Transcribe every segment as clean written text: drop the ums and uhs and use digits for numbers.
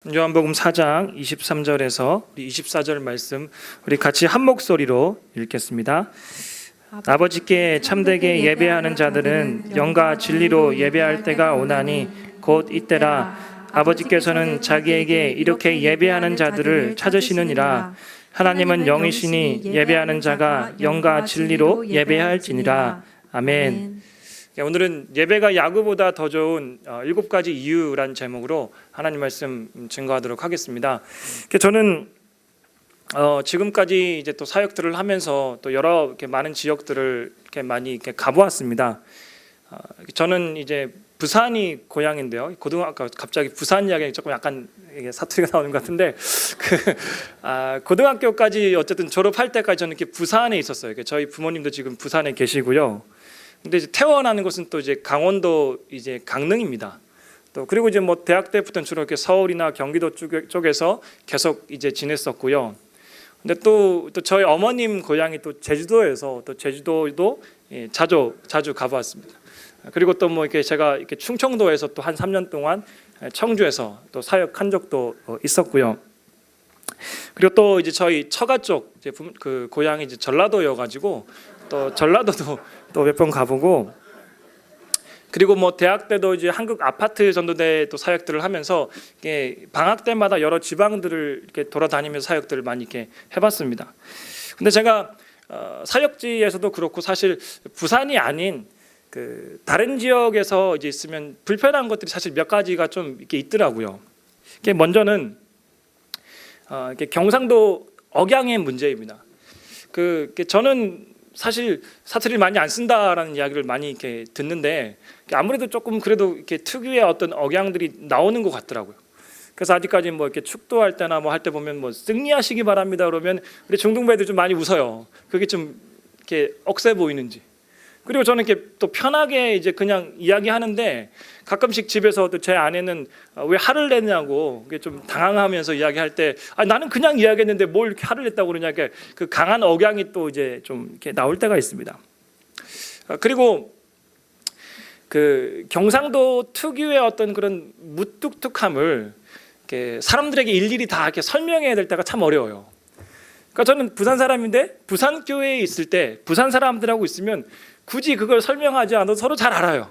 요한복음 4장 23절에서 우리 24절 말씀 우리 같이 한 목소리로 읽겠습니다. 아버지께 참되게 예배하는 자들은 영과 진리로 예배할 때가 오나니 곧 이때라. 아버지께서는 자기에게 이렇게 예배하는 자들을 찾으시느니라. 하나님은 영이시니 예배하는 자가 영과 진리로 예배할지니라. 아멘. 오늘은 예배가 야구보다 더 좋은 7가지 이유란 제목으로 하나님 말씀 증거하도록 하겠습니다. 저는 지금까지 이제 또 사역들을 하면서 또 여러 이렇게 많은 지역들을 이렇게 많이 이렇게 가보았습니다. 저는 이제 부산이 고향인데요. 고등학교 갑자기 부산 이야기 조금 약간 이게 사투리가 나오는 것 같은데 고등학교까지 어쨌든 졸업할 때까지 저는 이렇게 부산에 있었어요. 저희 부모님도 지금 부산에 계시고요. 근데 이제 태어나는 곳은 또 이제 강원도 이제 강릉입니다. 또 그리고 이제 뭐 대학 때부터는 주로 이렇게 서울이나 경기도 쪽에서 계속 이제 지냈었고요. 근데 또 저희 어머님 고향이 또 제주도에서 또 제주도도 자주 가보았습니다. 그리고 또 뭐 이렇게 제가 이렇게 충청도에서 또 한 3년 동안 청주에서 또 사역한 적도 있었고요. 그리고 또 이제 저희 처가 쪽 이제 그 고향이 이제 전라도여가지고 또 전라도도 또 몇 번 가보고, 그리고 뭐 대학 때도 이제 한국 아파트 전도대 또 사역들을 하면서 이게 방학 때마다 여러 지방들을 이렇게 돌아다니면서 사역들을 많이 이렇게 해봤습니다. 근데 제가 사역지에서도 그렇고 사실 부산이 아닌 그 다른 지역에서 이제 있으면 불편한 것들이 사실 몇 가지가 좀 이렇게 있더라고요. 먼저는 이렇게 경상도 억양의 문제입니다. 저는 사실 사투리를 많이 안 쓴다라는 이야기를 많이 이렇게 듣는데 아무래도 조금 그래도 이렇게 특유의 어떤 억양들이 나오는 것 같더라고요. 그래서 아직까지 뭐 이렇게 축도할 때나 뭐 할 때 보면 뭐 승리하시기 바랍니다 그러면 우리 중동배들 좀 많이 웃어요. 그게 좀 이렇게 억세 보이는지. 그리고 저는 이렇게 또 편하게 이제 그냥 이야기하는데 가끔씩 집에서 또 제 아내는 왜 화를 내냐고 좀 당황하면서 이야기할 때 나는 그냥 이야기했는데 뭘 이렇게 화를 냈다고 그러냐, 그 강한 억양이 또 이제 좀 이렇게 나올 때가 있습니다. 그리고 그 경상도 특유의 어떤 그런 무뚝뚝함을 이렇게 사람들에게 일일이 다 이렇게 설명해야 될 때가 참 어려워요. 그러니까 저는 부산 사람인데 부산 교회에 있을 때 부산 사람들하고 있으면 굳이 그걸 설명하지 않아도 서로 잘 알아요.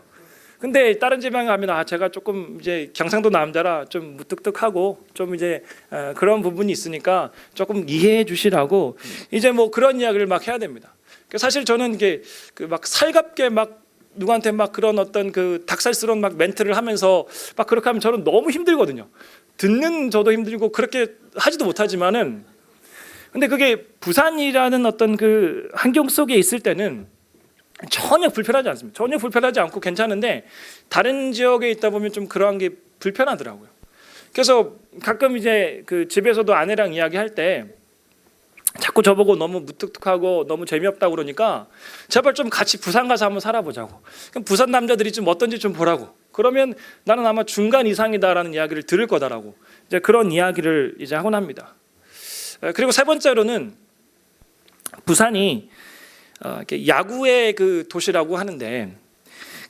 근데 다른 지방에 가면 제가 조금 이제 경상도 남자라 좀 무뚝뚝하고 좀 이제 그런 부분이 있으니까 조금 이해해 주시라고 이제 뭐 그런 이야기를 막 해야 됩니다. 사실 저는 이게 그 막 살갑게 막 누구한테 막 그런 어떤 그 닭살스러운 막 멘트를 하면서 막 그렇게 하면 저는 너무 힘들거든요. 듣는 저도 힘들고 그렇게 하지도 못하지만은, 근데 그게 부산이라는 어떤 그 환경 속에 있을 때는 전혀 불편하지 않습니다. 전혀 불편하지 않고 괜찮은데 다른 지역에 있다 보면 좀 그러한 게 불편하더라고요. 그래서 가끔 이제 그 집에서도 아내랑 이야기할 때 자꾸 저보고 너무 무뚝뚝하고 너무 재미없다고 그러니까 제발 좀 같이 부산 가서 한번 살아보자고. 그럼 부산 남자들이 좀 어떤지 좀 보라고. 그러면 나는 아마 중간 이상이다라는 이야기를 들을 거다라고 이제 그런 이야기를 이제 하곤 합니다. 그리고 세 번째로는 부산이 야구의 그 도시라고 하는데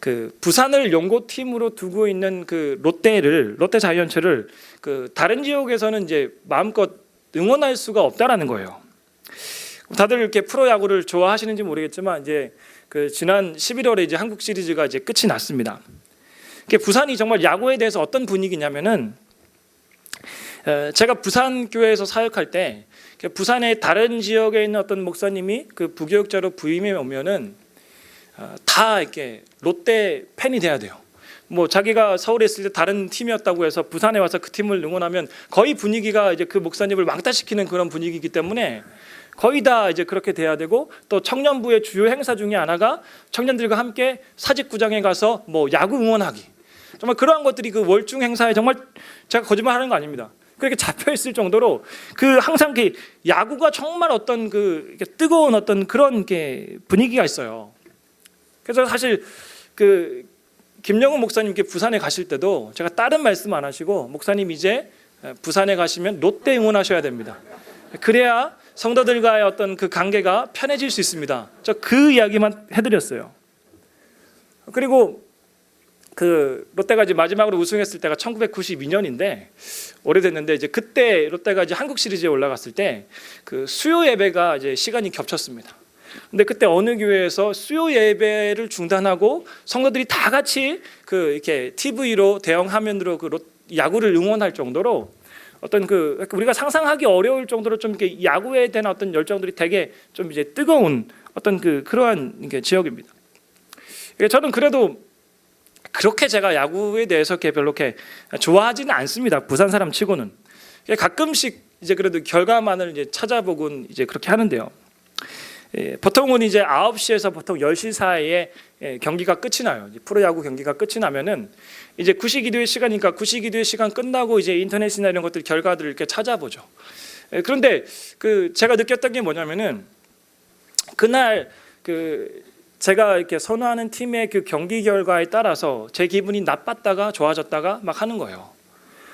그 부산을 연고팀으로 두고 있는 그 롯데 자이언츠를 그 다른 지역에서는 이제 마음껏 응원할 수가 없다라는 거예요. 다들 이렇게 프로야구를 좋아하시는지 모르겠지만 이제 그 지난 11월에 이제 한국 시리즈가 이제 끝이 났습니다. 부산이 정말 야구에 대해서 어떤 분위기냐면은 제가 부산 교회에서 사역할 때 부산의 다른 지역에 있는 어떤 목사님이 그 부교육자로 부임해 오면은 다 이렇게 롯데 팬이 돼야 돼요. 뭐 자기가 서울에 있을 때 다른 팀이었다고 해서 부산에 와서 그 팀을 응원하면 거의 분위기가 이제 그 목사님을 왕따시키는 그런 분위기이기 때문에 거의 다 이제 그렇게 돼야 되고, 또 청년부의 주요 행사 중에 하나가 청년들과 함께 사직구장에 가서 뭐 야구 응원하기, 정말 그러한 것들이 그 월중 행사에 정말 제가 거짓말하는 거 아닙니다. 그렇게 잡혀 있을 정도로 그 항상 그 야구가 정말 어떤 그 뜨거운 어떤 그런 게 분위기가 있어요. 그래서 사실 그 김영훈 목사님께 부산에 가실 때도 제가 다른 말씀 안 하시고 목사님 이제 부산에 가시면 롯데 응원하셔야 됩니다. 그래야 성도들과의 어떤 그 관계가 편해질 수 있습니다. 저 그 이야기만 해드렸어요. 그리고 그 롯데가 이제 마지막으로 우승했을 때가 1992년인데 오래됐는데 이제 그때 롯데가 이제 한국 시리즈에 올라갔을 때 그 수요 예배가 이제 시간이 겹쳤습니다. 근데 그때 어느 교회에서 수요 예배를 중단하고 성도들이 다 같이 그 이렇게 TV로 대형 화면으로 그 야구를 응원할 정도로 어떤 그 우리가 상상하기 어려울 정도로 좀 이렇게 야구에 대한 어떤 열정들이 되게 좀 이제 뜨거운 어떤 그러한 지역입니다. 저는 그래도 그렇게 제가 야구에 대해서 이렇게 별로 이렇게 좋아하지는 않습니다. 부산 사람 치고는 가끔씩 이제 그래도 결과만을 이제 찾아보곤 이제 그렇게 하는데요. 보통은 이제 9시에서 보통 10시 사이에 경기가 끝이 나요. 프로야구 경기가 끝이 나면은 이제 구시기도의 시간이니까 구시기도의 시간 끝나고 이제 인터넷이나 이런 것들 결과들을 이렇게 찾아보죠. 그런데 그 제가 느꼈던 게 뭐냐면은 그날 그 제가 이렇게 선호하는 팀의 그 경기 결과에 따라서 제 기분이 나빴다가 좋아졌다가 막 하는 거예요.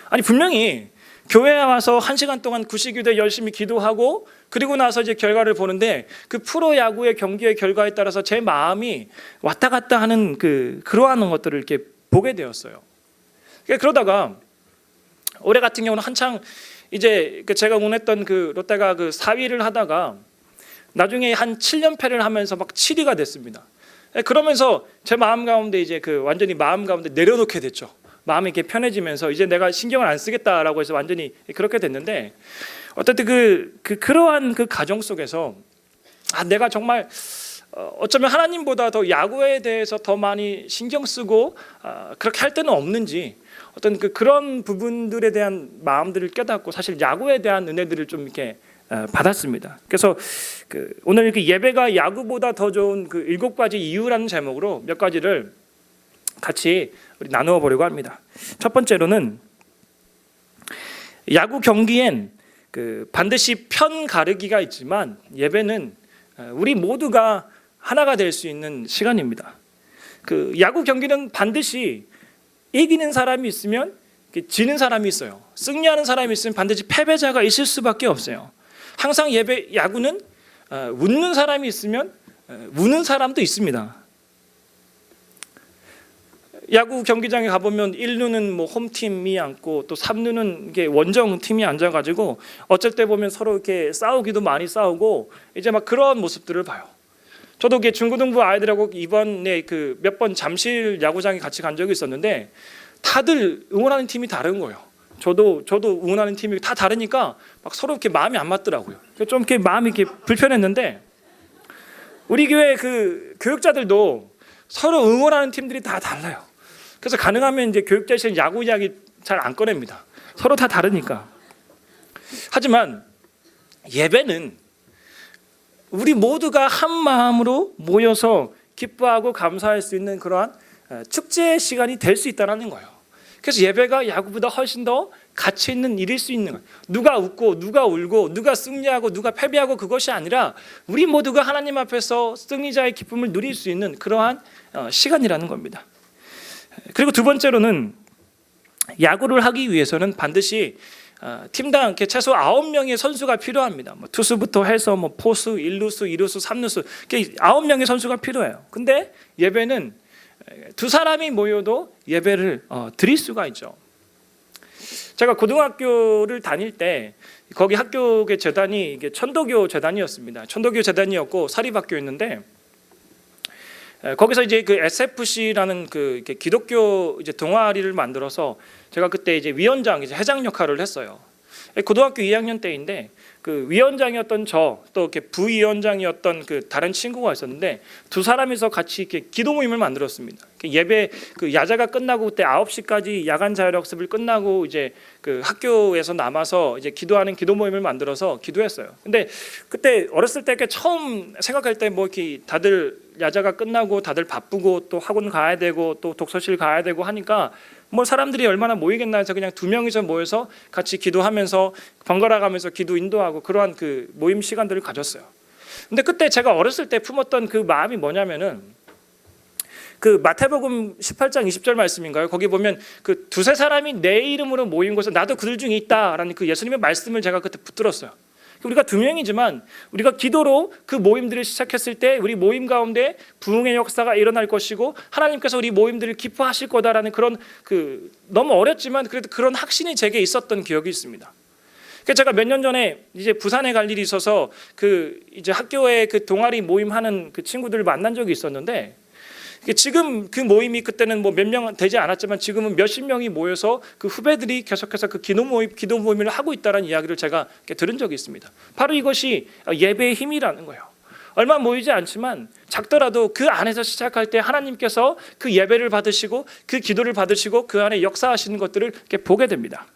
아니 분명히 교회에 와서 1시간 동안 구시기도에 열심히 기도하고 그리고 나서 이제 결과를 보는데 그 프로야구의 경기의 결과에 따라서 제 마음이 왔다 갔다 하는 그러한 것들을 이렇게 보게 되었어요. 그러다가 올해 같은 경우는 한창 이제 제가 응원했던 그 롯데가 그 4위를 하다가 나중에 한 7연패를 하면서 막 7위가 됐습니다. 그러면서 제 마음 가운데 이제 그 완전히 마음 가운데 내려놓게 됐죠. 마음이 이렇게 편해지면서 이제 내가 신경을 안 쓰겠다라고 해서 완전히 그렇게 됐는데 어쨌든 그러한 그 가정 속에서 내가 정말 어쩌면 하나님보다 더 야구에 대해서 더 많이 신경 쓰고 그렇게 할 때는 없는지 어떤 그런 부분들에 대한 마음들을 깨닫고 사실 야구에 대한 은혜들을 좀 이렇게 받았습니다. 그래서 오늘 이렇게 예배가 야구보다 더 좋은 그 7가지 이유라는 제목으로 몇 가지를 같이 우리 나누어 보려고 합니다. 첫 번째로는 야구 경기엔 반드시 편 가르기가 있지만 예배는 우리 모두가 하나가 될 수 있는 시간입니다. 야구 경기는 반드시 이기는 사람이 있으면 지는 사람이 있어요. 승리하는 사람이 있으면 반드시 패배자가 있을 수밖에 없어요. 항상 야구는 웃는 사람이 있으면 우는 사람도 있습니다. 야구 경기장에 가보면 1루는 뭐 홈팀이 앉고 또 3루는 이게 원정팀이 앉아가지고 어쩔 때 보면 서로 이렇게 싸우기도 많이 싸우고 이제 막 그런 모습들을 봐요. 저도 중고등부 아이들하고 이번에 몇 번 잠실 야구장에 같이 간 적이 있었는데 다들 응원하는 팀이 다른 거예요. 저도 응원하는 팀이 다 다르니까 막 서로 이렇게 마음이 안 맞더라고요. 좀 이렇게 마음이 이렇게 불편했는데 우리 교회 교육자들도 서로 응원하는 팀들이 다 달라요. 그래서 가능하면 이제 교육자실 야구 이야기 잘 안 꺼냅니다. 서로 다 다르니까. 하지만 예배는 우리 모두가 한 마음으로 모여서 기뻐하고 감사할 수 있는 그러한 축제의 시간이 될 수 있다는 거예요. 그래서 예배가 야구보다 훨씬 더 가치 있는 일일 수 있는 거예요. 누가 웃고 누가 울고 누가 승리하고 누가 패배하고 그것이 아니라 우리 모두가 하나님 앞에서 승리자의 기쁨을 누릴 수 있는 그러한 시간이라는 겁니다. 그리고 두 번째로는 야구를 하기 위해서는 반드시 팀당 이렇게 최소 9명의 선수가 필요합니다. 투수부터 해서 포수, 1루수, 2루수, 3루수 9명의 선수가 필요해요. 근데 예배는 두 사람이 모여도 예배를 드릴 수가 있죠. 제가 고등학교를 다닐 때 거기 학교의 재단이 천도교 재단이었습니다. 천도교 재단이었고 사립학교였는데 거기서 이제 SFC라는 기독교 이제 동아리를 만들어서 제가 그때 이제 위원장, 이제 회장 역할을 했어요. 고등학교 2학년 때인데 위원장이었던 저 또 이렇게 부위원장이었던 다른 친구가 있었는데 두 사람이서 같이 이렇게 기도 모임을 만들었습니다. 예배 야자가 끝나고 그때 9시까지 야간 자율학습을 끝나고 이제 학교에서 남아서 이제 기도하는 기도 모임을 만들어서 기도했어요. 근데 그때 어렸을 때 처음 생각할 때 이렇게 다들 야자가 끝나고 다들 바쁘고 또 학원 가야 되고 또 독서실 가야 되고 하니까 사람들이 얼마나 모이겠나 해서 그냥 2명이서 모여서 같이 기도하면서 번갈아 가면서 기도 인도하고 그러한 모임 시간들을 가졌어요. 근데 그때 제가 어렸을 때 품었던 마음이 뭐냐면은 마태복음 18장 20절 말씀인가요? 거기 보면 두세 사람이 내 이름으로 모인 곳에 나도 그들 중에 있다라는 예수님의 말씀을 제가 그때 붙들었어요. 우리가 2명이지만 우리가 기도로 그 모임들을 시작했을 때 우리 모임 가운데 부흥의 역사가 일어날 것이고 하나님께서 우리 모임들을 기뻐하실 거다라는 그런 너무 어렸지만 그래도 그런 확신이 제게 있었던 기억이 있습니다. 그래서 제가 몇 년 전에 이제 부산에 갈 일이 있어서 이제 학교에 동아리 모임하는 친구들을 만난 적이 있었는데, 지금 그 모임이 그때는 뭐 몇 명 되지 않았지만 지금은 몇십 명이 모여서 후배들이 계속해서 기도 모임을 하고 있다는 이야기를 제가 들은 적이 있습니다. 바로 이것이 예배의 힘이라는 거예요. 얼마 모이지 않지만 작더라도 그 안에서 시작할 때 하나님께서 그 예배를 받으시고 그 기도를 받으시고 그 안에 역사하시는 것들을 이렇게 보게 됩니다.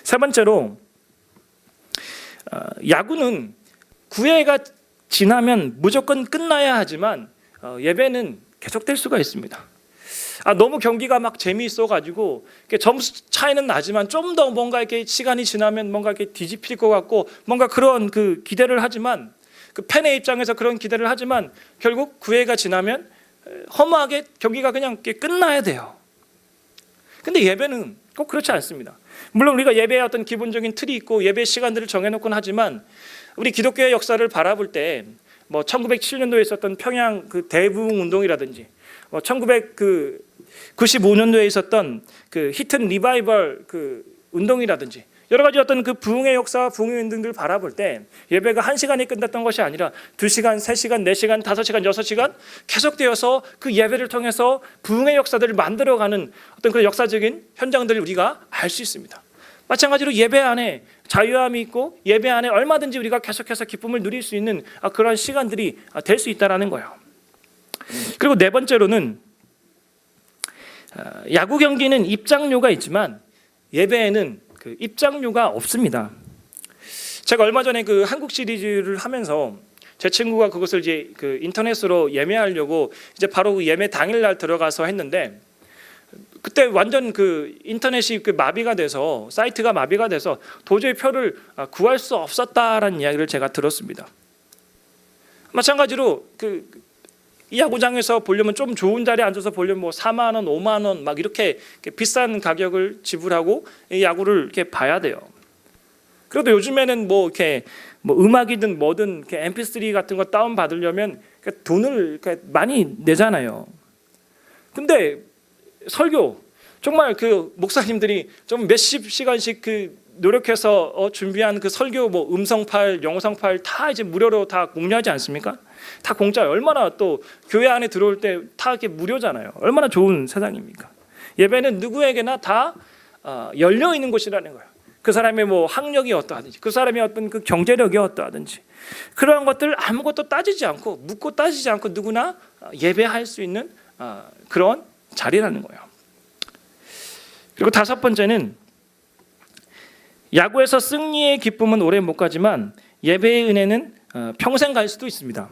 세 번째로, 야구는 9회가 지나면 무조건 끝나야 하지만 예배는 계속될 수가 있습니다. 너무 경기가 막 재미있어가지고 점수 차이는 나지만 좀 더 뭔가 이렇게 시간이 지나면 뭔가 이렇게 뒤집힐 것 같고 뭔가 그런 기대를 하지만 팬의 입장에서 그런 기대를 하지만 결국 9회가 지나면 허무하게 경기가 그냥 이렇게 끝나야 돼요. 근데 예배는 꼭 그렇지 않습니다. 물론 우리가 예배의 어떤 기본적인 틀이 있고 예배 시간들을 정해놓곤 하지만 우리 기독교의 역사를 바라볼 때 뭐 1907년도에 있었던 평양 대부흥 운동이라든지 1995년도에 있었던 히튼 리바이벌 운동이라든지 여러 가지 어떤 부흥의 역사와 부흥의 운동들을 바라볼 때 예배가 1시간이 끝났던 것이 아니라 2시간, 3시간, 4시간, 5시간, 6시간 계속되어서 그 예배를 통해서 부흥의 역사들을 만들어가는 어떤 그런 역사적인 현장들을 우리가 알 수 있습니다. 마찬가지로 예배 안에 자유함이 있고 예배 안에 얼마든지 우리가 계속해서 기쁨을 누릴 수 있는 그런 시간들이 될 수 있다는 거예요. 그리고 네 번째로는 야구 경기는 입장료가 있지만 예배에는 입장료가 없습니다. 제가 얼마 전에 한국 시리즈를 하면서 제 친구가 그것을 이제 인터넷으로 예매하려고 이제 바로 예매 당일날 들어가서 했는데 그때 완전 인터넷이 마비가 돼서 사이트가 마비가 돼서 도저히 표를 구할 수 없었다라는 이야기를 제가 들었습니다. 마찬가지로 이 야구장에서 보려면 좀 좋은 자리에 앉아서 보려면 뭐 4만 원, 5만 원 막 이렇게 비싼 가격을 지불하고 이 야구를 이렇게 봐야 돼요. 그래도 요즘에는 뭐 음악이든 뭐든 MP3 같은 거 다운 받으려면 돈을 많이 내잖아요. 근데 설교 정말 목사님들이 좀 몇십 시간씩 노력해서 준비한 설교 뭐 음성 파일, 영상 파일 다 이제 무료로 다 공유하지 않습니까? 다 공짜예요. 얼마나 또 교회 안에 들어올 때 다 이렇게 무료잖아요. 얼마나 좋은 세상입니까? 예배는 누구에게나 다 열려 있는 곳이라는 거예요. 그 사람의 뭐 학력이 어떠하든지, 그 사람의 어떤 경제력이 어떠하든지 그러한 것들 아무것도 따지지 않고 묻고 따지지 않고 누구나 예배할 수 있는 그런 자리라는 거예요. 그리고 다섯 번째는 야구에서 승리의 기쁨은 오래 못 가지만 예배의 은혜는 평생 갈 수도 있습니다.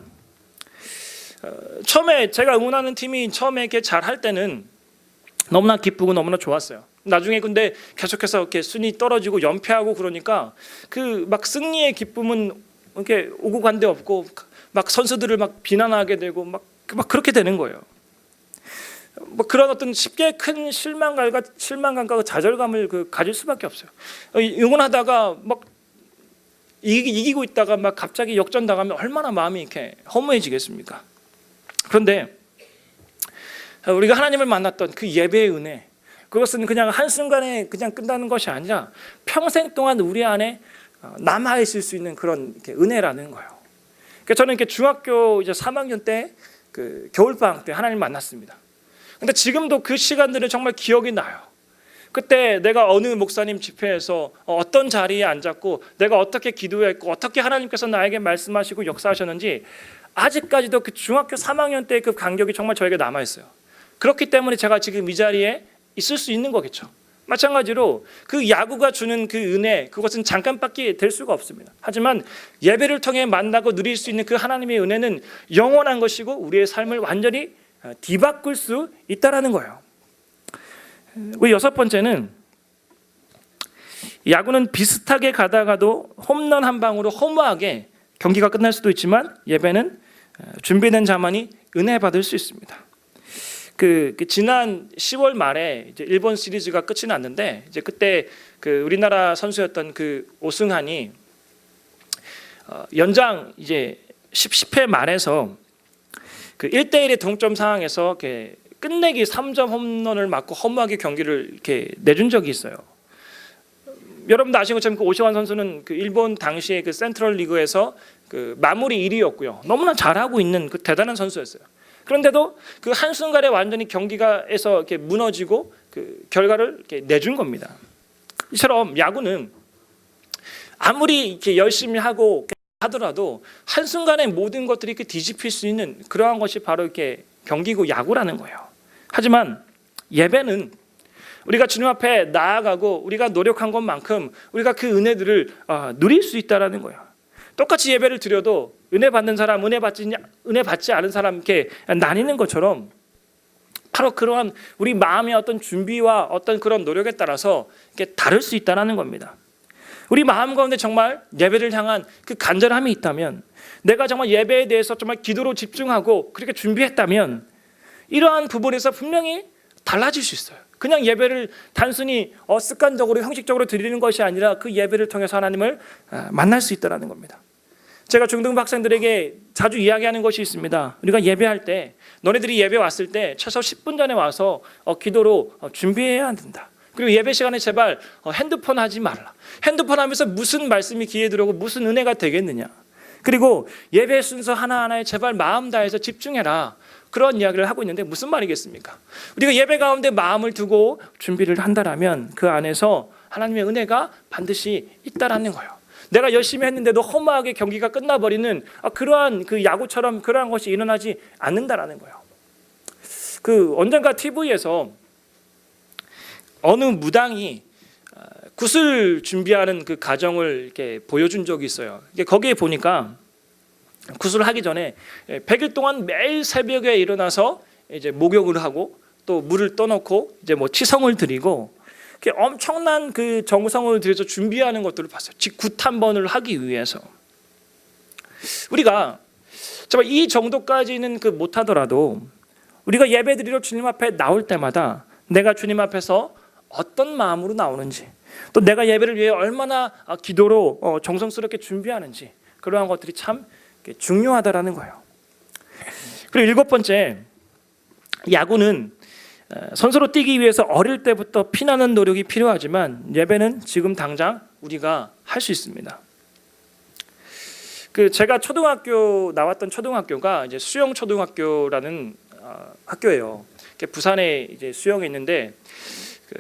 처음에 제가 응원하는 팀이 처음에 이렇게 잘할 때는 너무나 기쁘고 너무나 좋았어요. 나중에 근데 계속해서 이렇게 순위 떨어지고 연패하고 그러니까 막 승리의 기쁨은 이렇게 오고 간데 없고 막 선수들을 막 비난하게 되고 막 그렇게 되는 거예요. 뭐 그런 어떤 쉽게 큰 실망감과 좌절감을 가질 수밖에 없어요. 응원하다가 막 이기고 있다가 막 갑자기 역전당하면 얼마나 마음이 이렇게 허무해지겠습니까? 그런데 우리가 하나님을 만났던 그 예배의 은혜, 그것은 그냥 한순간에 그냥 끝나는 것이 아니라 평생 동안 우리 안에 남아 있을 수 있는 그런 은혜라는 거예요. 그러니까 저는 이렇게 중학교 이제 3학년 때 겨울방학 때 하나님을 만났습니다. 근데 지금도 그 시간들은 정말 기억이 나요. 그때 내가 어느 목사님 집회에서 어떤 자리에 앉았고 내가 어떻게 기도했고 어떻게 하나님께서 나에게 말씀하시고 역사하셨는지 아직까지도 그 중학교 3학년 때 그 간격이 정말 저에게 남아있어요. 그렇기 때문에 제가 지금 이 자리에 있을 수 있는 거겠죠. 마찬가지로 그 야구가 주는 그 은혜, 그것은 잠깐밖에 될 수가 없습니다. 하지만 예배를 통해 만나고 누릴 수 있는 그 하나님의 은혜는 영원한 것이고 우리의 삶을 완전히 뒤바꿀 수 있다라는 거예요. 우리 여섯 번째는 야구는 비슷하게 가다가도 홈런 한 방으로 허무하게 경기가 끝날 수도 있지만 예배는 준비된 자만이 은혜 받을 수 있습니다. 지난 10월 말에 이제 일본 시리즈가 끝이 났는데 이제 그때 우리나라 선수였던 오승환이 연장 이제 10회 말에서 그 1대1의 동점 상황에서 이렇게 끝내기 3점 홈런을 맞고 허무하게 경기를 이렇게 내준 적이 있어요. 여러분도 아시는 것처럼 그 오시환 선수는 그 일본 당시에 그 센트럴 리그에서 그 마무리 1위였고요. 너무나 잘하고 있는 그 대단한 선수였어요. 그런데도 그 한순간에 완전히 경기가에서 이렇게 무너지고 그 결과를 이렇게 내준 겁니다. 이처럼 야구는 아무리 이렇게 열심히 하고 하더라도 한순간에 모든 것들이 이렇게 뒤집힐 수 있는 그러한 것이 바로 이렇게 경기고 야구라는 거예요. 하지만 예배는 우리가 주님 앞에 나아가고 우리가 노력한 것만큼 우리가 그 은혜들을 누릴 수 있다라는 거예요. 똑같이 예배를 드려도 은혜 받는 사람, 은혜 받지 않은 사람 이렇게 나뉘는 것처럼 바로 그러한 우리 마음의 어떤 준비와 어떤 그런 노력에 따라서 이렇게 다를 수 있다라는 겁니다. 우리 마음 가운데 정말 예배를 향한 그 간절함이 있다면, 내가 정말 예배에 대해서 정말 기도로 집중하고 그렇게 준비했다면 이러한 부분에서 분명히 달라질 수 있어요. 그냥 예배를 단순히 습관적으로 형식적으로 드리는 것이 아니라 그 예배를 통해서 하나님을 만날 수 있다는 겁니다. 제가 중등부 학생들에게 자주 이야기하는 것이 있습니다. 우리가 예배할 때, 너네들이 예배 왔을 때 최소 10분 전에 와서 기도로 준비해야 된다. 그리고 예배 시간에 제발 핸드폰 하지 말라. 핸드폰 하면서 무슨 말씀이 귀에 들어오고 무슨 은혜가 되겠느냐. 그리고 예배 순서 하나하나에 제발 마음 다해서 집중해라. 그런 이야기를 하고 있는데 무슨 말이겠습니까? 우리가 예배 가운데 마음을 두고 준비를 한다라면 그 안에서 하나님의 은혜가 반드시 있다라는 거예요. 내가 열심히 했는데도 허무하게 경기가 끝나버리는 그러한 그 야구처럼 그러한 것이 일어나지 않는다라는 거예요. 그 언젠가 TV에서 어느 무당이 굿을 준비하는 그 과정을 이렇게 보여준 적이 있어요. 거기에 보니까 굿을 하기 전에 100일 동안 매일 새벽에 일어나서 이제 목욕을 하고 또 물을 떠놓고 이제 뭐 치성을 드리고 엄청난 그 정성을 들여서 준비하는 것들을 봤어요. 굿 한 번을 하기 위해서. 우리가 정말 이 정도까지는 그 못하더라도 우리가 예배드리러 주님 앞에 나올 때마다 내가 주님 앞에서 어떤 마음으로 나오는지, 또 내가 예배를 위해 얼마나 기도로 정성스럽게 준비하는지, 그러한 것들이 참 중요하다라는 거예요. 그리고 7번째, 야구는 선수로 뛰기 위해서 어릴 때부터 피나는 노력이 필요하지만 예배는 지금 당장 우리가 할 수 있습니다. 그 제가 초등학교 나왔던 초등학교가 이제 수영 초등학교라는 학교예요. 부산에 이제 수영이 있는데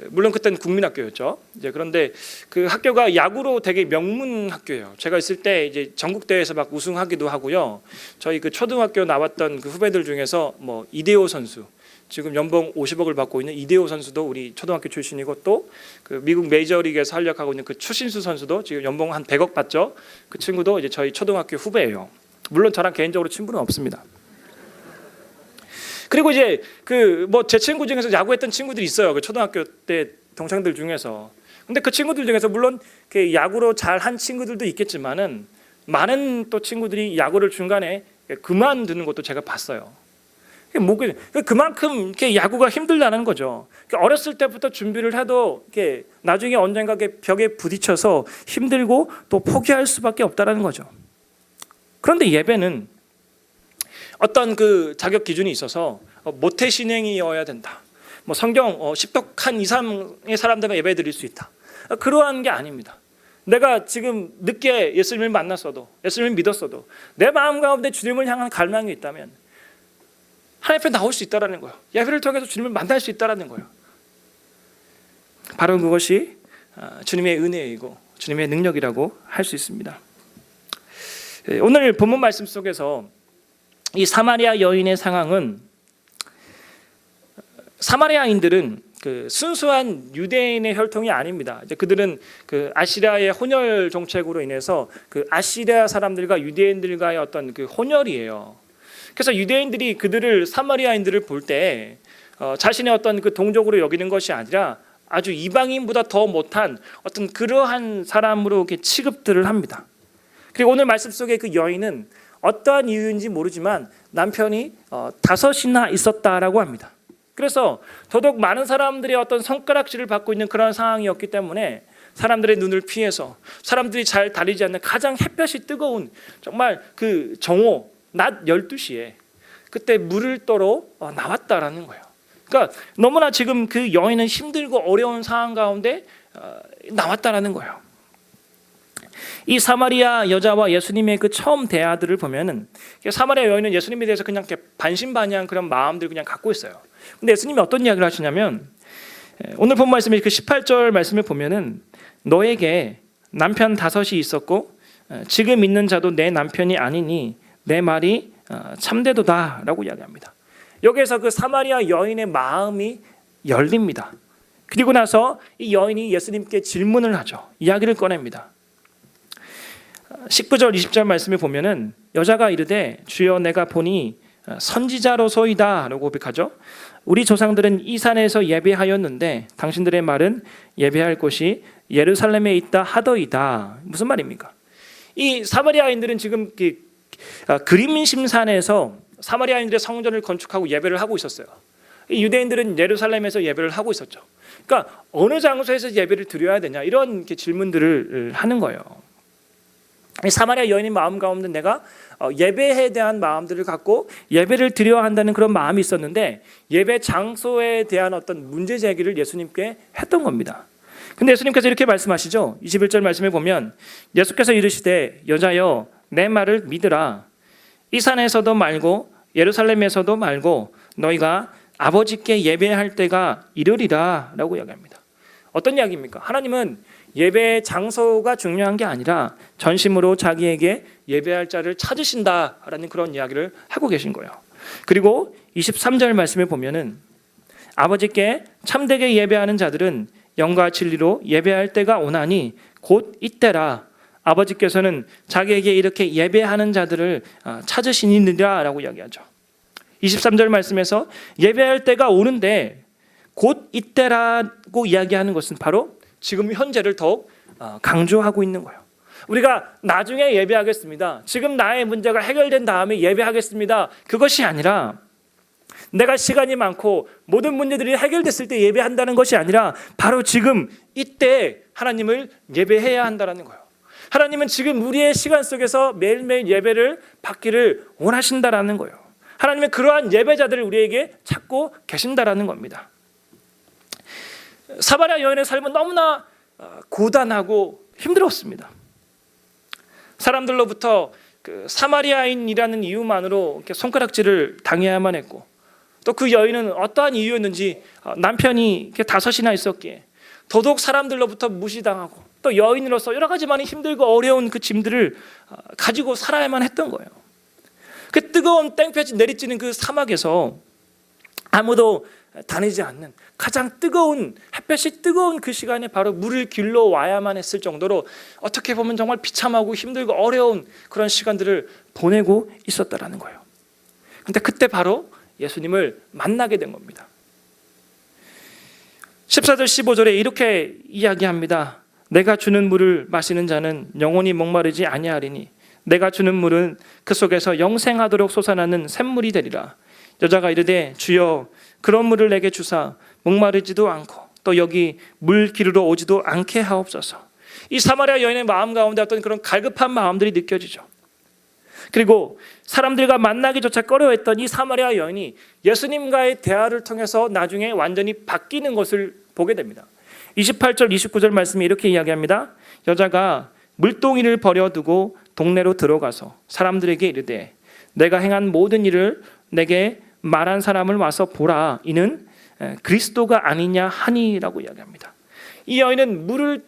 물론 그때는 국민학교였죠. 이제 그런데 그 학교가 야구로 되게 명문 학교예요. 제가 있을 때 이제 전국 대회에서 막 우승하기도 하고요. 저희 그 초등학교 나왔던 그 후배들 중에서 뭐 이대호 선수, 지금 연봉 50억을 받고 있는 이대호 선수도 우리 초등학교 출신이고, 또 그 미국 메이저리그에서 활약하고 있는 그 추신수 선수도 지금 연봉 한 100억 받죠. 그 친구도 이제 저희 초등학교 후배예요. 물론 저랑 개인적으로 친분은 없습니다. 그리고 이제 그 뭐 제 친구 중에서 야구했던 친구들이 있어요. 그 초등학교 때 동창들 중에서. 근데 그 친구들 중에서 물론 그 야구로 잘한 친구들도 있겠지만은 많은 또 친구들이 야구를 중간에 그만두는 것도 제가 봤어요. 그만큼 이렇게 야구가 힘들다는 거죠. 어렸을 때부터 준비를 해도 이렇게 나중에 언젠가 벽에 부딪혀서 힘들고 또 포기할 수밖에 없다라는 거죠. 그런데 예배는 어떤 그 자격 기준이 있어서 모태 신앙이어야 된다. 뭐 성경 10독한 이상의 사람들만 예배 드릴 수 있다. 그러한 게 아닙니다. 내가 지금 늦게 예수님을 만났어도, 예수님을 믿었어도 내 마음 가운데 주님을 향한 갈망이 있다면 하나님 앞에 나올 수 있다라는 거예요. 예배를 통해서 주님을 만날 수 있다라는 거예요. 바로 그것이 주님의 은혜이고 주님의 능력이라고 할 수 있습니다. 오늘 본문 말씀 속에서 이 사마리아 여인의 상황은, 사마리아인들은 그 순수한 유대인의 혈통이 아닙니다. 이제 그들은 그 아시리아의 혼혈 정책으로 인해서 그 아시리아 사람들과 유대인들과의 어떤 그 혼혈이에요. 그래서 유대인들이 그들을, 사마리아인들을 볼 때 자신의 어떤 그 동족으로 여기는 것이 아니라 아주 이방인보다 더 못한 어떤 그러한 사람으로 이렇게 취급들을 합니다. 그리고 오늘 말씀 속에 그 여인은 어떠한 이유인지 모르지만 남편이 5이나 있었다라고 합니다. 그래서 더더욱 많은 사람들의 어떤 손가락질을 받고 있는 그런 상황이었기 때문에 사람들의 눈을 피해서 사람들이 잘 다니지 않는 가장 햇볕이 뜨거운 정말 그 정오 낮 12시에 그때 물을 떠러 나왔다라는 거예요. 그러니까 너무나 지금 그 여인은 힘들고 어려운 상황 가운데 나왔다라는 거예요. 이 사마리아 여자와 예수님의 그 처음 대화들을 보면은 사마리아 여인은 예수님에 대해서 그냥 이렇게 반신반의한 그런 마음들 그냥 갖고 있어요. 근데 예수님이 어떤 이야기를 하시냐면 오늘 본 말씀이 그 18절 말씀을 보면은 너에게 남편 5이 있었고 지금 있는 자도 내 남편이 아니니 내 말이 참되도다라고 이야기합니다. 여기에서 그 사마리아 여인의 마음이 열립니다. 그리고 나서 이 여인이 예수님께 질문을 하죠. 이야기를 꺼냅니다. 19절 20절 말씀을 보면은 여자가 이르되 주여 내가 보니 선지자로소이다 라고 고백하죠. 우리 조상들은 이 산에서 예배하였는데 당신들의 말은 예배할 곳이 예루살렘에 있다 하더이다. 무슨 말입니까? 이 사마리아인들은 지금 그림심산에서 사마리아인들의 성전을 건축하고 예배를 하고 있었어요. 이 유대인들은 예루살렘에서 예배를 하고 있었죠. 그러니까 어느 장소에서 예배를 드려야 되냐 이런 질문들을 하는 거예요. 사마리아 여인의 마음 가운데 내가 예배에 대한 마음들을 갖고 예배를 드려야 한다는 그런 마음이 있었는데 예배 장소에 대한 어떤 문제 제기를 예수님께 했던 겁니다. 근데 예수님께서 이렇게 말씀하시죠. 21절 말씀에 보면 예수께서 이르시되 여자여 내 말을 믿으라. 이 산에서도 말고 예루살렘에서도 말고 너희가 아버지께 예배할 때가 이르리라 라고 이야기합니다. 어떤 이야기입니까? 하나님은 예배 장소가 중요한 게 아니라 전심으로 자기에게 예배할 자를 찾으신다라는 그런 이야기를 하고 계신 거예요. 그리고 23절 말씀에 보면은 아버지께 참되게 예배하는 자들은 영과 진리로 예배할 때가 오나니 곧 이때라. 아버지께서는 자기에게 이렇게 예배하는 자들을 찾으시니라 라고 이야기하죠. 23절 말씀에서 예배할 때가 오는데 곧 이때라고 이야기하는 것은 바로 지금 현재를 더욱 강조하고 있는 거예요. 우리가 나중에 예배하겠습니다. 지금 나의 문제가 해결된 다음에 예배하겠습니다. 그것이 아니라 내가 시간이 많고 모든 문제들이 해결됐을 때 예배한다는 것이 아니라 바로 지금 이때 하나님을 예배해야 한다는 거예요. 하나님은 지금 우리의 시간 속에서 매일매일 예배를 받기를 원하신다라는 거예요. 하나님은 그러한 예배자들을 우리에게 찾고 계신다라는 겁니다. 사마리아 여인의 삶은 너무나 고단하고 힘들었습니다. 사람들로부터 그 사마리아인이라는 이유만으로 이렇게 손가락질을 당해야만 했고 또 그 여인은 어떠한 이유였는지 남편이 이렇게 5이나 있었기에 더더욱 사람들로부터 무시당하고 또 여인으로서 여러 가지 많이 힘들고 어려운 그 짐들을 가지고 살아야만 했던 거예요. 그 뜨거운 땡볕이 내리쬐는 그 사막에서 아무도 다니지 않는 가장 뜨거운 햇볕이 뜨거운 그 시간에 바로 물을 길러 와야만 했을 정도로 어떻게 보면 정말 비참하고 힘들고 어려운 그런 시간들을 보내고 있었다라는 거예요. 근데 그때 바로 예수님을 만나게 된 겁니다. 14절 15절에 이렇게 이야기합니다. 내가 주는 물을 마시는 자는 영원히 목마르지 아니하리니 내가 주는 물은 그 속에서 영생하도록 솟아나는 샘물이 되리라. 여자가 이르되 주여 그런 물을 내게 주사 목마르지도 않고 또 여기 물 기르러 오지도 않게 하옵소서. 이 사마리아 여인의 마음 가운데 어떤 그런 갈급한 마음들이 느껴지죠. 그리고 사람들과 만나기조차 꺼려했던 이 사마리아 여인이 예수님과의 대화를 통해서 나중에 완전히 바뀌는 것을 보게 됩니다. 28절 29절 말씀이 이렇게 이야기합니다. 여자가 물동이를 버려두고 동네로 들어가서 사람들에게 이르되 내가 행한 모든 일을 내게 말한 사람을 와서 보라. 이는 그리스도가 아니냐 하니라고 이야기합니다. 이 여인은 물을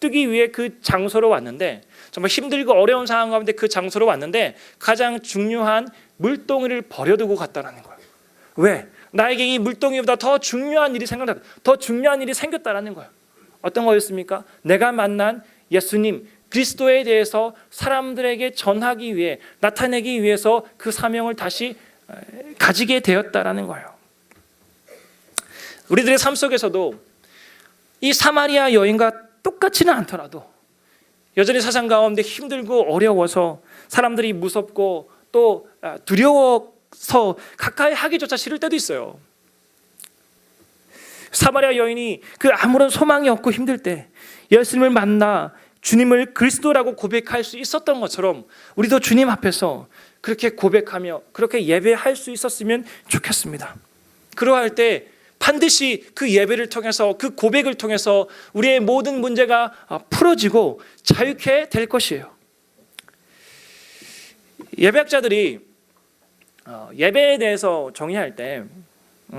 뜨기 위해 그 장소로 왔는데 정말 힘들고 어려운 상황 가운데 그 장소로 왔는데 가장 중요한 물동이를 버려두고 갔다는 거예요. 왜? 나에게 이 물동이보다 더 중요한 일이 생겼다. 더 중요한 일이 생겼다라는 거예요. 어떤 거였습니까? 내가 만난 예수님 그리스도에 대해서 사람들에게 전하기 위해 나타내기 위해서 그 사명을 다시 가지게 되었다라는 거예요. 우리들의 삶 속에서도 이 사마리아 여인과 똑같지는 않더라도 여전히 세상 가운데 힘들고 어려워서 사람들이 무섭고 또 두려워서 가까이 하기조차 싫을 때도 있어요. 사마리아 여인이 그 아무런 소망이 없고 힘들 때 예수님을 만나 주님을 그리스도라고 고백할 수 있었던 것처럼 우리도 주님 앞에서 그렇게 고백하며 그렇게 예배할 수 있었으면 좋겠습니다. 그러할 때 반드시 그 예배를 통해서, 그 고백을 통해서 우리의 모든 문제가 풀어지고 자유케 될 것이에요. 예배학자들이 예배에 대해서 정의할 때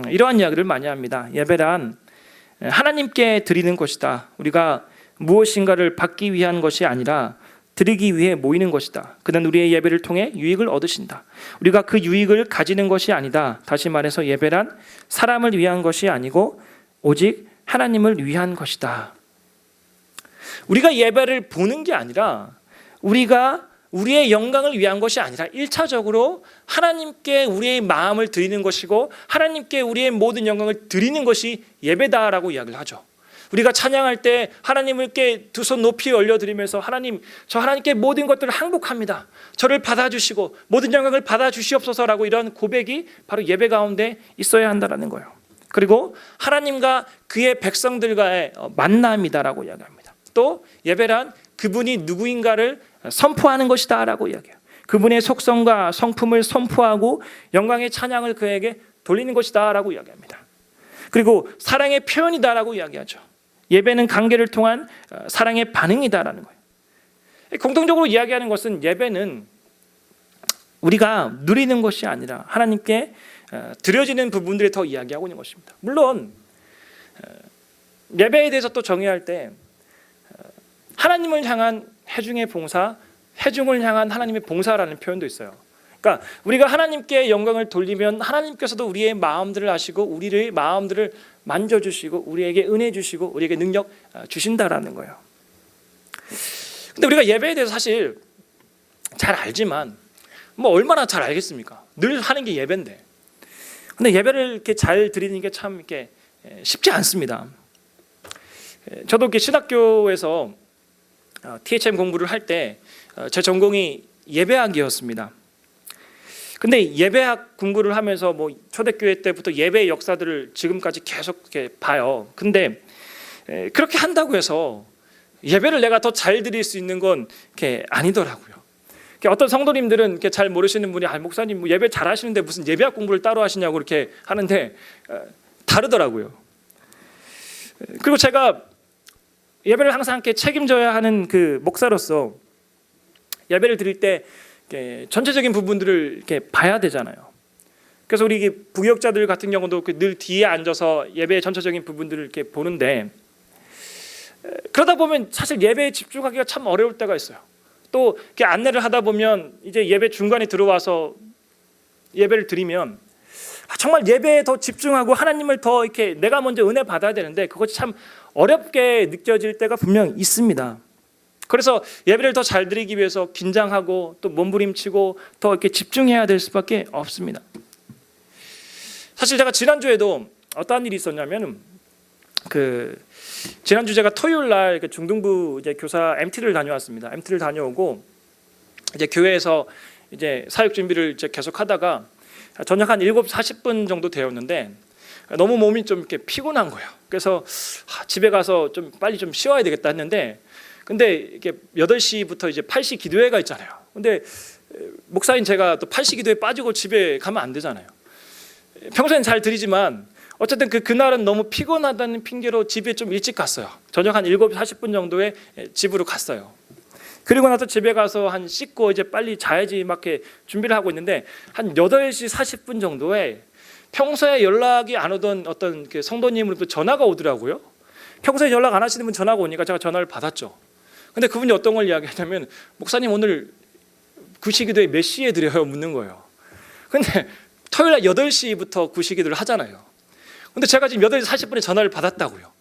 이러한 이야기를 많이 합니다. 예배란 하나님께 드리는 것이다. 우리가 무엇인가를 받기 위한 것이 아니라 드리기 위해 모이는 것이다. 그는 우리의 예배를 통해 유익을 얻으신다. 우리가 그 유익을 가지는 것이 아니다. 다시 말해서 예배란 사람을 위한 것이 아니고 오직 하나님을 위한 것이다. 우리가 예배를 보는 게 아니라 우리가 우리의 영광을 위한 것이 아니라 1차적으로 하나님께 우리의 마음을 드리는 것이고 하나님께 우리의 모든 영광을 드리는 것이 예배다라고 이야기를 하죠. 우리가 찬양할 때 하나님께 두 손 높이 올려드리면서 하나님, 저 하나님께 모든 것들을 항복합니다. 저를 받아주시고 모든 영광을 받아주시옵소서라고 이런 고백이 바로 예배 가운데 있어야 한다는 거예요. 그리고 하나님과 그의 백성들과의 만남이다라고 이야기합니다. 또 예배란 그분이 누구인가를 선포하는 것이다 라고 이야기해요. 그분의 속성과 성품을 선포하고 영광의 찬양을 그에게 돌리는 것이다 라고 이야기합니다. 그리고 사랑의 표현이다 라고 이야기하죠. 예배는 관계를 통한 사랑의 반응이다라는 거예요. 공통적으로 이야기하는 것은 예배는 우리가 누리는 것이 아니라 하나님께 드려지는 부분들에 더 이야기하고 있는 것입니다. 물론 예배에 대해서 또 정의할 때 하나님을 향한 해중의 봉사, 해중을 향한 하나님의 봉사라는 표현도 있어요. 그러니까 우리가 하나님께 영광을 돌리면 하나님께서도 우리의 마음들을 아시고 우리의 마음들을 만져주시고 우리에게 은혜 주시고 우리에게 능력 주신다라는 거예요. 근데 우리가 예배에 대해서 사실 잘 알지만 뭐 얼마나 잘 알겠습니까? 늘 하는 게 예배인데. 근데 예배를 이렇게 잘 드리는 게 참 이렇게 쉽지 않습니다. 저도 이렇게 신학교에서 THM 공부를 할 때 제 전공이 예배학이었습니다. 근데 예배학 공부를 하면서 뭐 초대교회 때부터 예배의 역사들을 지금까지 계속 이렇게 봐요. 근데 그렇게 한다고 해서 예배를 내가 더 잘 드릴 수 있는 건 이렇게 아니더라고요. 어떤 성도님들은 이렇게 잘 모르시는 분이 목사님 뭐 예배 잘 하시는데 무슨 예배학 공부를 따로 하시냐고 이렇게 하는데 다르더라고요. 그리고 제가 예배를 항상 함께 책임져야 하는 그 목사로서 예배를 드릴 때 전체적인 부분들을 이렇게 봐야 되잖아요. 그래서 우리 부교역자들 같은 경우도 늘 뒤에 앉아서 예배의 전체적인 부분들을 이렇게 보는데 그러다 보면 사실 예배에 집중하기가 참 어려울 때가 있어요. 또 이렇게 안내를 하다 보면 이제 예배 중간에 들어와서 예배를 드리면 정말 예배에 더 집중하고 하나님을 더 이렇게 내가 먼저 은혜 받아야 되는데 그것이 참 어렵게 느껴질 때가 분명 있습니다. 그래서 예배를 더 잘 드리기 위해서 긴장하고 또 몸부림치고 더 이렇게 집중해야 될 수밖에 없습니다. 사실 제가 지난주에도 어떠한 일이 있었냐면 지난주 제가 토요일 날 중등부 이제 교사 MT를 다녀왔습니다. MT를 다녀오고 이제 교회에서 이제 사역 준비를 이제 계속 하다가 저녁 한 7시 40분 정도 되었는데 너무 몸이 좀 이렇게 피곤한 거예요. 그래서 집에 가서 좀 빨리 좀 쉬어야 되겠다 했는데 근데 이게 8시부터 이제 8시 기도회가 있잖아요. 근데 목사인 제가 또 8시 기도회 빠지고 집에 가면 안 되잖아요. 평소엔 잘 드리지만 어쨌든 그날은 너무 피곤하다는 핑계로 집에 좀 일찍 갔어요. 저녁 한 7시 40분 정도에 집으로 갔어요. 그리고 나서 집에 가서 한 씻고 이제 빨리 자야지 막 이렇게 준비를 하고 있는데 한 8시 40분 정도에 평소에 연락이 안 오던 어떤 성도님으로부터 전화가 오더라고요. 평소에 연락 안 하시는 분 전화가 오니까 제가 전화를 받았죠. 근데 그분이 어떤 걸 이야기하냐면 목사님 오늘 구시기도회 몇 시에 드려요? 묻는 거예요. 근데 토요일 날 8시부터 구시기도를 하잖아요. 근데 제가 지금 8시 40분에 전화를 받았다고요.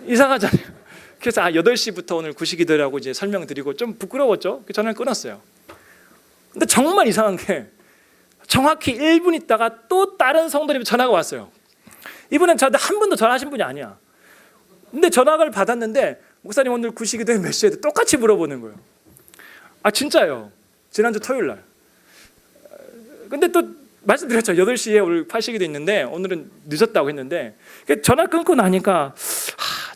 이상하잖아요. 그래서 8시부터 오늘 구시기도라고 이제 설명드리고 좀 부끄러웠죠. 전화를 끊었어요. 근데 정말 이상한 게 정확히 1분 있다가 또 다른 성도님이 전화가 왔어요. 이분은 저한테 한 번도 전화하신 분이 아니야. 근데 전화를 받았는데 목사님 오늘 구시기도회 몇 시에 똑같이 물어보는 거예요. 진짜요. 지난주 토요일 날. 근데 또 말씀드렸죠. 8시에 오늘 팔시기도 있는데 오늘은 늦었다고 했는데 전화 끊고 나니까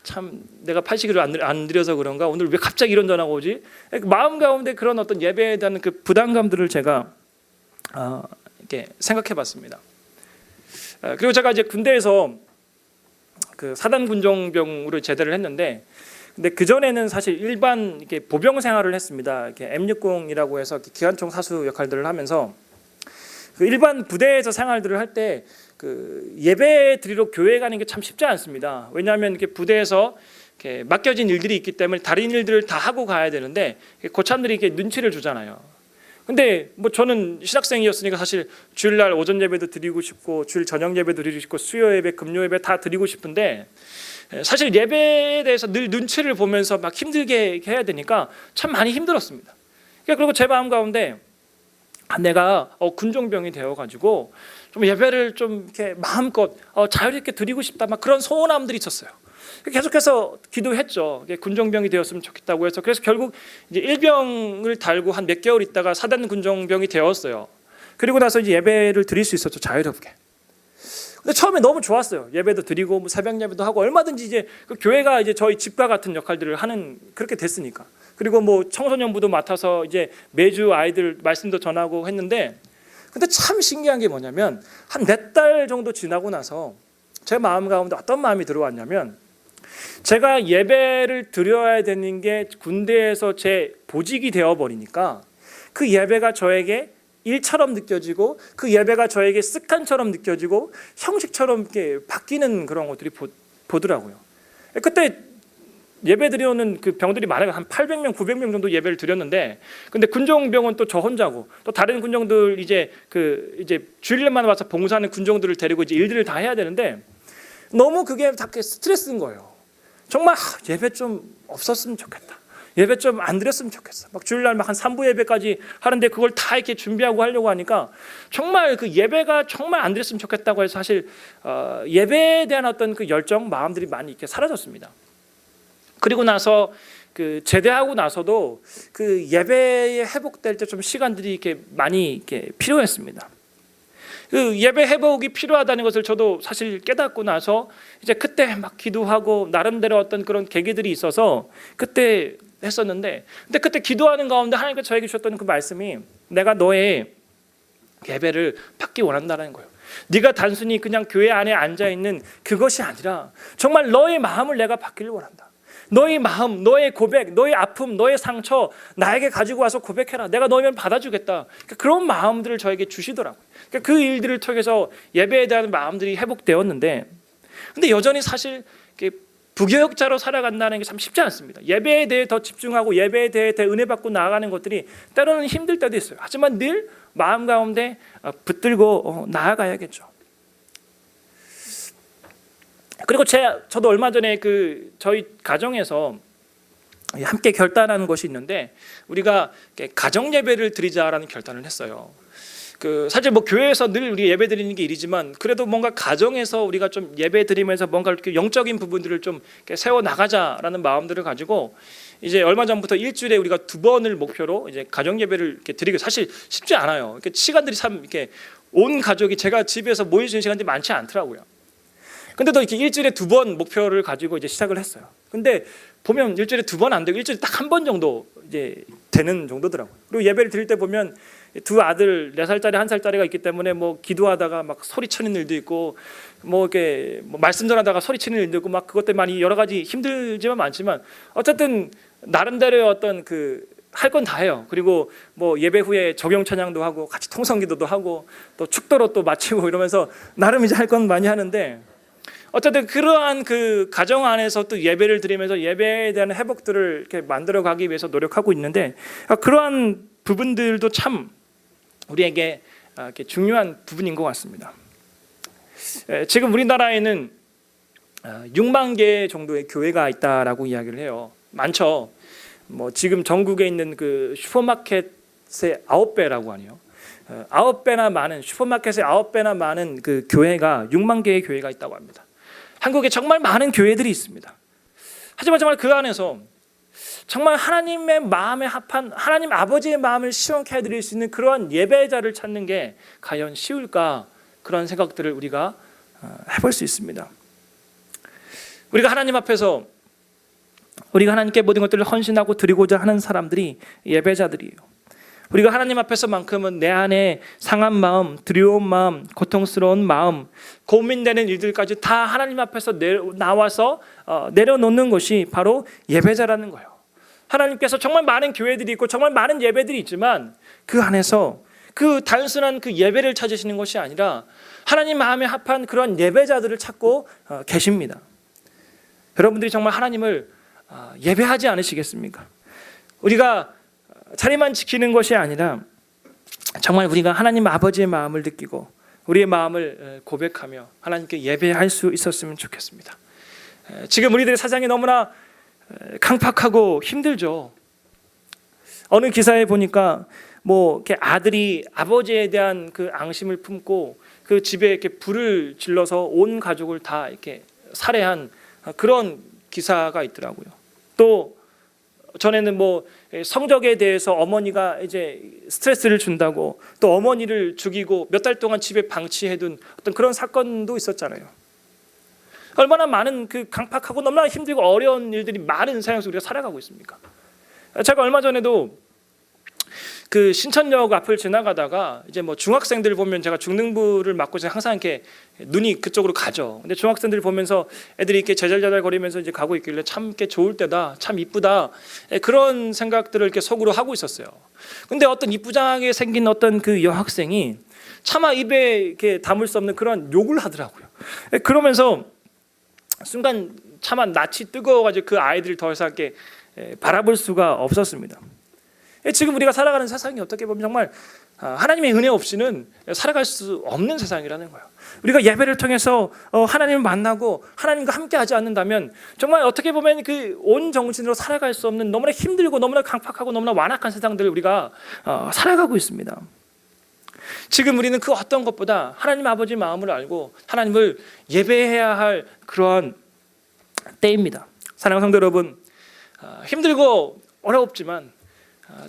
참 내가 팔시기를 안 드려서 그런가 오늘 왜 갑자기 이런 전화가 오지? 마음 가운데 그런 어떤 예배에 대한 그 부담감들을 제가 이렇게 생각해봤습니다. 그리고 제가 이제 군대에서 그 사단 군종병으로 제대를 했는데, 근데 그 전에는 사실 일반 이렇게 보병 생활을 했습니다. 이렇게 M60이라고 해서 기관총 사수 역할들을 하면서 그 일반 부대에서 생활들을 할 때 그 예배 드리러 교회 가는 게 참 쉽지 않습니다. 왜냐하면 이렇게 부대에서 이렇게 맡겨진 일들이 있기 때문에 다른 일들을 다 하고 가야 되는데 고참들이 이렇게 눈치를 주잖아요. 근데 뭐 저는 신학생이었으니까 사실 주일날 오전 예배도 드리고 싶고 주일 저녁 예배도 드리고 싶고 수요 예배, 금요 예배 다 드리고 싶은데 사실 예배에 대해서 늘 눈치를 보면서 막 힘들게 해야 되니까 참 많이 힘들었습니다. 그리고 제 마음 가운데 내가 군종병이 되어가지고 좀 예배를 좀 이렇게 마음껏 자유롭게 있게 드리고 싶다, 막 그런 소원함들이 있었어요. 계속해서 기도했죠. 군종병이 되었으면 좋겠다고 해서. 그래서 결국 이제 일병을 달고 한 몇 개월 있다가 사단 군종병이 되었어요. 그리고 나서 이제 예배를 드릴 수 있었죠, 자유롭게. 근데 처음에 너무 좋았어요. 예배도 드리고 뭐 새벽 예배도 하고 얼마든지 이제 그 교회가 이제 저희 집과 같은 역할들을 하는, 그렇게 됐으니까. 그리고 뭐 청소년부도 맡아서 이제 매주 아이들 말씀도 전하고 했는데, 근데 참 신기한 게 뭐냐면 한 4달 정도 지나고 나서 제 마음 가운데 어떤 마음이 들어왔냐면, 제가 예배를 드려야 되는 게 군대에서 제 보직이 되어버리니까 그 예배가 저에게 일처럼 느껴지고 그 예배가 저에게 습관처럼 느껴지고 형식처럼 이렇게 바뀌는 그런 것들이 보더라고요. 그때 예배 드려오는 그 병들이 많아요. 한 800명, 900명 정도 예배를 드렸는데, 근데 군종병은 또 저 혼자고 또 다른 군종들 이제 주일만 와서 봉사하는 군종들을 데리고 이제 일들을 다 해야 되는데 너무 그게 다 스트레스인 거예요. 정말 예배 좀 없었으면 좋겠다. 예배 좀 안 드렸으면 좋겠어. 막 주일날 막 한 3부 예배까지 하는데 그걸 다 이렇게 준비하고 하려고 하니까 정말 그 예배가 정말 안 드렸으면 좋겠다고 해서 사실 예배에 대한 어떤 그 열정, 마음들이 많이 이렇게 사라졌습니다. 그리고 나서 그 제대하고 나서도 그 예배에 회복될 때 좀 시간들이 이렇게 많이 이렇게 필요했습니다. 그 예배 회복이 필요하다는 것을 저도 사실 깨닫고 나서 이제 그때 막 기도하고 나름대로 어떤 그런 계기들이 있어서 그때 했었는데, 근데 그때 기도하는 가운데 하나님께서 저에게 주셨던 그 말씀이, 내가 너의 예배를 받기 원한다는 거예요. 네가 단순히 그냥 교회 안에 앉아 있는 그것이 아니라 정말 너의 마음을 내가 받기를 원한다. 너의 마음, 너의 고백, 너의 아픔, 너의 상처 나에게 가지고 와서 고백해라. 내가 너면 받아주겠다. 그런 마음들을 저에게 주시더라고요. 그 일들을 통해서 예배에 대한 마음들이 회복되었는데, 근데 여전히 사실 부교역자로 살아간다는 게 참 쉽지 않습니다. 예배에 대해 더 집중하고 예배에 대해 은혜 받고 나아가는 것들이 때로는 힘들 때도 있어요. 하지만 늘 마음 가운데 붙들고 나아가야겠죠. 그리고 저도 얼마 전에 저희 가정에서 함께 결단하는 것이 있는데, 우리가 가정 예배를 드리자라는 결단을 했어요. 사실 뭐 교회에서 늘 우리 예배 드리는 게 일이지만 그래도 뭔가 가정에서 우리가 좀 예배 드리면서 뭔가 이렇게 영적인 부분들을 좀 세워 나가자라는 마음들을 가지고 이제 얼마 전부터 일주일에 우리가 2번을 목표로 이제 가정 예배를 이렇게 드리고, 사실 쉽지 않아요. 시간들이 참 이렇게 온 가족이 제가 집에서 모일 수 있는 시간들이 많지 않더라고요. 근데도 이렇게 일주일에 2번 목표를 가지고 이제 시작을 했어요. 근데 보면 일주일에 2번 안 되고 일주일에 딱 1번 정도 이제 되는 정도더라고요. 그리고 예배를 드릴 때 보면 2 아들 4살짜리 1살짜리가 있기 때문에 뭐 기도하다가 막 소리치는 일도 있고 뭐 이렇게 말씀 전하다가 소리치는 일도 있고 막 그것 때문에 많이 여러 가지 힘들지만 많지만 어쨌든 나름대로의 어떤 할 건 다 해요. 그리고 뭐 예배 후에 적용 찬양도 하고 같이 통성기도도 하고 또 축도로 또 마치고 이러면서 나름 이제 할 건 많이 하는데, 어쨌든 그러한 가정 안에서 또 예배를 드리면서 예배에 대한 회복들을 이렇게 만들어 가기 위해서 노력하고 있는데, 그러한 부분들도 참 우리에게 이렇게 중요한 부분인 것 같습니다. 지금 우리나라에는 6만 개 정도의 교회가 있다라고 이야기를 해요. 많죠. 뭐 지금 전국에 있는 슈퍼마켓의 9배라고 하네요. 9배나 많은, 슈퍼마켓의 9배나 많은 교회가 6만 개의 교회가 있다고 합니다. 한국에 정말 많은 교회들이 있습니다. 하지만 정말 그 안에서 정말 하나님의 마음에 합한 하나님 아버지의 마음을 시원케 해드릴 수 있는 그러한 예배자를 찾는 게 과연 쉬울까? 그런 생각들을 우리가 해볼 수 있습니다. 우리가 하나님 앞에서 우리가 하나님께 모든 것들을 헌신하고 드리고자 하는 사람들이 예배자들이에요. 우리가 하나님 앞에서만큼은 내 안에 상한 마음, 두려운 마음, 고통스러운 마음, 고민되는 일들까지 다 하나님 앞에서 나와서 내려놓는 것이 바로 예배자라는 거예요. 하나님께서 정말 많은 교회들이 있고 정말 많은 예배들이 있지만 그 안에서 그 단순한 그 예배를 찾으시는 것이 아니라 하나님 마음에 합한 그런 예배자들을 찾고 계십니다. 여러분들이 정말 하나님을 예배하지 않으시겠습니까? 우리가 자리만 지키는 것이 아니라 정말 우리가 하나님 아버지의 마음을 느끼고 우리의 마음을 고백하며 하나님께 예배할 수 있었으면 좋겠습니다. 지금 우리들의 사상이 너무나 강팍하고 힘들죠. 어느 기사에 보니까 뭐 이렇게 아들이 아버지에 대한 그 앙심을 품고 그 집에 이렇게 불을 질러서 온 가족을 다 이렇게 살해한 그런 기사가 있더라고요. 또 전에는 뭐 성적에 대해서 어머니가 이제 스트레스를 준다고 또 어머니를 죽이고 몇 달 동안 집에 방치해둔 어떤 그런 사건도 있었잖아요. 얼마나 많은 그 강팍하고 너무나 힘들고 어려운 일들이 많은 세상 속에 우리가 살아가고 있습니까? 제가 얼마 전에도 그 신천역 앞을 지나가다가 이제 뭐 중학생들 보면 제가 중등부를 맡고 항상 이렇게 눈이 그쪽으로 가죠. 근데 중학생들 보면서 애들이 이렇게 제잘제잘 거리면서 이제 가고 있길래 참 이렇게 좋을 때다, 참 이쁘다 그런 생각들을 이렇게 속으로 하고 있었어요. 근데 어떤 이쁘장하게 생긴 어떤 그 여학생이 차마 입에 이렇게 담을 수 없는 그런 욕을 하더라고요. 그러면서 순간 차마 낯이 뜨거워가지고 그 아이들을 더 이상 이렇게 바라볼 수가 없었습니다. 지금 우리가 살아가는 세상이 어떻게 보면 정말 하나님의 은혜 없이는 살아갈 수 없는 세상이라는 거예요. 우리가 예배를 통해서 하나님을 만나고 하나님과 함께하지 않는다면 정말 어떻게 보면 그 온 정신으로 살아갈 수 없는 너무나 힘들고 너무나 강팍하고 너무나 완악한 세상들을 우리가 살아가고 있습니다. 지금 우리는 그 어떤 것보다 하나님 아버지의 마음을 알고 하나님을 예배해야 할 그러한 때입니다. 사랑하는 성도 여러분, 힘들고 어렵지만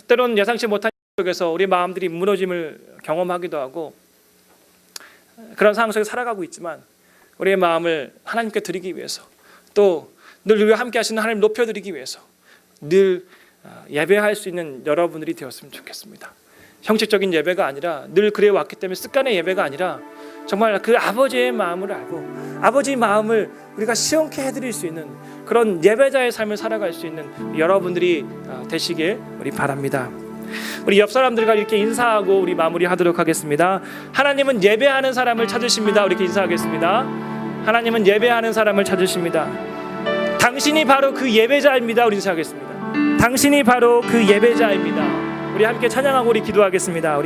때로는 예상치 못한 속에서 우리 마음들이 무너짐을 경험하기도 하고 그런 상황 속에 살아가고 있지만 우리의 마음을 하나님께 드리기 위해서 또 늘 우리와 함께 하시는 하나님 높여드리기 위해서 늘 예배할 수 있는 여러분들이 되었으면 좋겠습니다. 형식적인 예배가 아니라 늘 그래 왔기 때문에 습관의 예배가 아니라 정말 그 아버지의 마음을 알고 아버지의 마음을 우리가 시원케 해드릴 수 있는 그런 예배자의 삶을 살아갈 수 있는 여러분들이 되시길 우리 바랍니다. 우리 옆 사람들과 이렇게 인사하고 우리 마무리하도록 하겠습니다. 하나님은 예배하는 사람을 찾으십니다. 우리 이렇게 인사하겠습니다. 하나님은 예배하는 사람을 찾으십니다. 당신이 바로 그 예배자입니다. 우리 인사하겠습니다. 당신이 바로 그 예배자입니다. 우리 함께 찬양하고 우리 기도하겠습니다. 우리